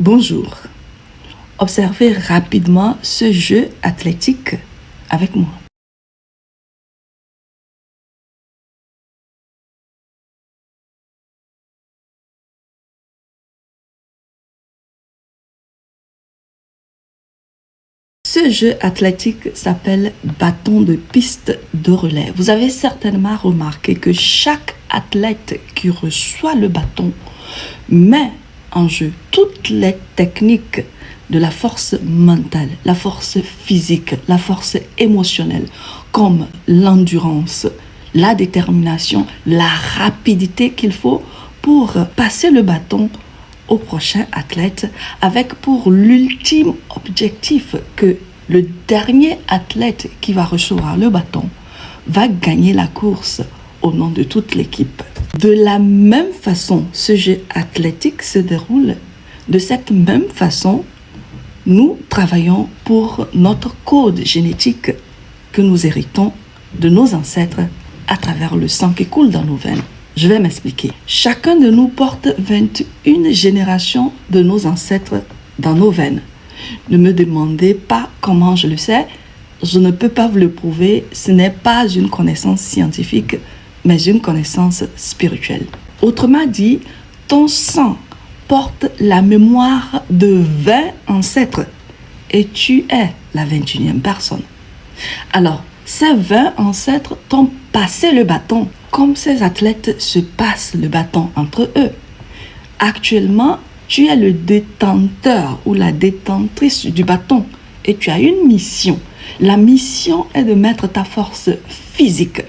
Bonjour. Observez rapidement ce jeu athlétique avec moi. Ce jeu athlétique s'appelle bâton de piste de relais. Vous avez certainement remarqué que chaque athlète qui reçoit le bâton met en jeu toutes les techniques de la force mentale, la force physique, la force émotionnelle, comme l'endurance, la détermination, la rapidité qu'il faut pour passer le bâton au prochain athlète, avec pour l'ultime objectif que le dernier athlète qui va recevoir le bâton va gagner la course au nom de toute l'équipe. De la même façon, ce jeu athlétique se déroule. De cette même façon, nous travaillons pour notre code génétique que nous héritons de nos ancêtres à travers le sang qui coule dans nos veines. Je vais m'expliquer. Chacun de nous porte 21 générations de nos ancêtres dans nos veines. Ne me demandez pas comment je le sais. Je ne peux pas vous le prouver. Ce n'est pas une connaissance scientifique, mais une connaissance spirituelle. Autrement dit, ton sang porte la mémoire de 20 ancêtres et tu es la 21e personne. Alors, ces 20 ancêtres t'ont passé le bâton, comme ces athlètes se passent le bâton entre eux. Actuellement, tu es le détenteur ou la détentrice du bâton et tu as une mission. La mission est de mettre ta force physique,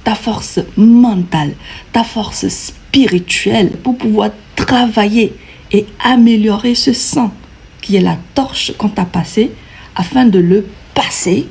ta force mentale, ta force spirituelle pour pouvoir travailler et améliorer ce sang qui est la torche qu'on t'a passée afin de le passer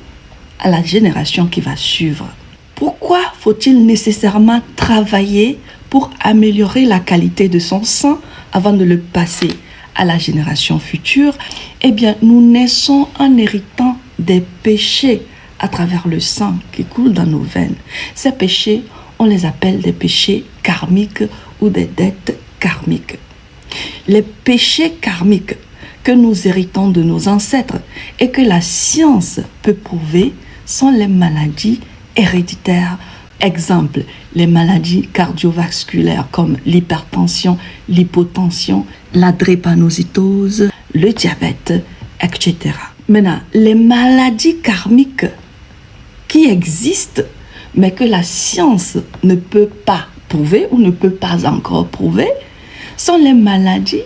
à la génération qui va suivre. Pourquoi faut-il nécessairement travailler pour améliorer la qualité de son sang avant de le passer à la génération future? Eh bien, nous naissons en héritant des péchés à travers le sang qui coule dans nos veines. Ces péchés, on les appelle des péchés karmiques ou des dettes karmiques. Les péchés karmiques que nous héritons de nos ancêtres et que la science peut prouver sont les maladies héréditaires. Exemple, les maladies cardiovasculaires comme l'hypertension, l'hypotension, la drépanocytose, le diabète, etc. Maintenant, les maladies karmiques qui existent, mais que la science ne peut pas prouver ou ne peut pas encore prouver, sont les maladies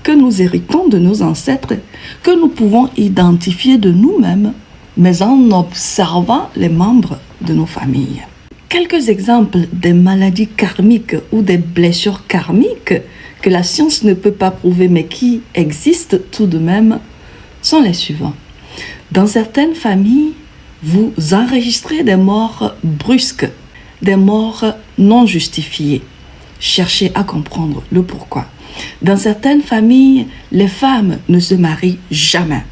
que nous héritons de nos ancêtres, que nous pouvons identifier de nous-mêmes, mais en observant les membres de nos familles. Quelques exemples des maladies karmiques ou des blessures karmiques que la science ne peut pas prouver, mais qui existent tout de même, sont les suivants. Dans certaines familles, vous enregistrez des morts brusques, des morts non justifiées. Cherchez à comprendre le pourquoi. Dans certaines familles, les femmes ne se marient jamais.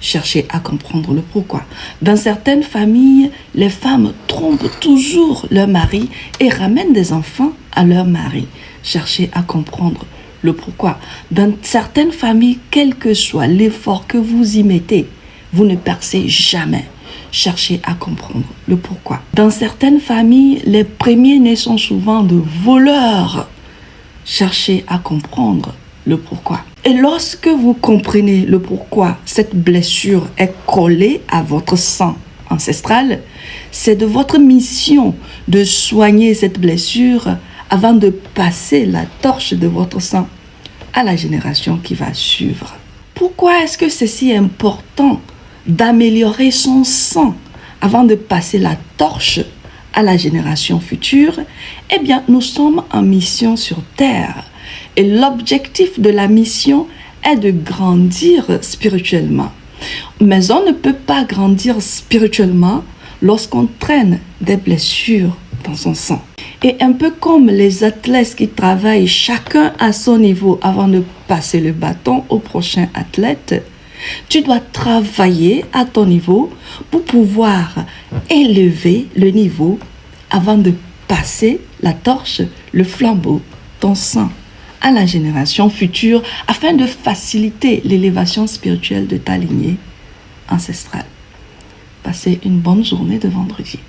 Cherchez à comprendre le pourquoi. Dans certaines familles, les femmes trompent toujours leur mari et ramènent des enfants à leur mari. Cherchez à comprendre le pourquoi. Dans certaines familles, quel que soit l'effort que vous y mettez, vous ne percez jamais. Cherchez à comprendre le pourquoi. Dans certaines familles, les premiers-nés sont souvent de voleurs. Cherchez à comprendre le pourquoi. Et lorsque vous comprenez le pourquoi cette blessure est collée à votre sang ancestral, c'est de votre mission de soigner cette blessure avant de passer la torche de votre sang à la génération qui va suivre. Pourquoi est-ce que c'est si important d'améliorer son sang avant de passer la torche à la génération future? Eh bien, nous sommes en mission sur Terre. Et l'objectif de la mission est de grandir spirituellement. Mais on ne peut pas grandir spirituellement lorsqu'on traîne des blessures dans son sang. Et un peu comme les athlètes qui travaillent chacun à son niveau avant de passer le bâton au prochain athlète, tu dois travailler à ton niveau pour pouvoir élever le niveau avant de passer la torche, le flambeau, ton sang à la génération future afin de faciliter l'élévation spirituelle de ta lignée ancestrale. Passez une bonne journée de vendredi.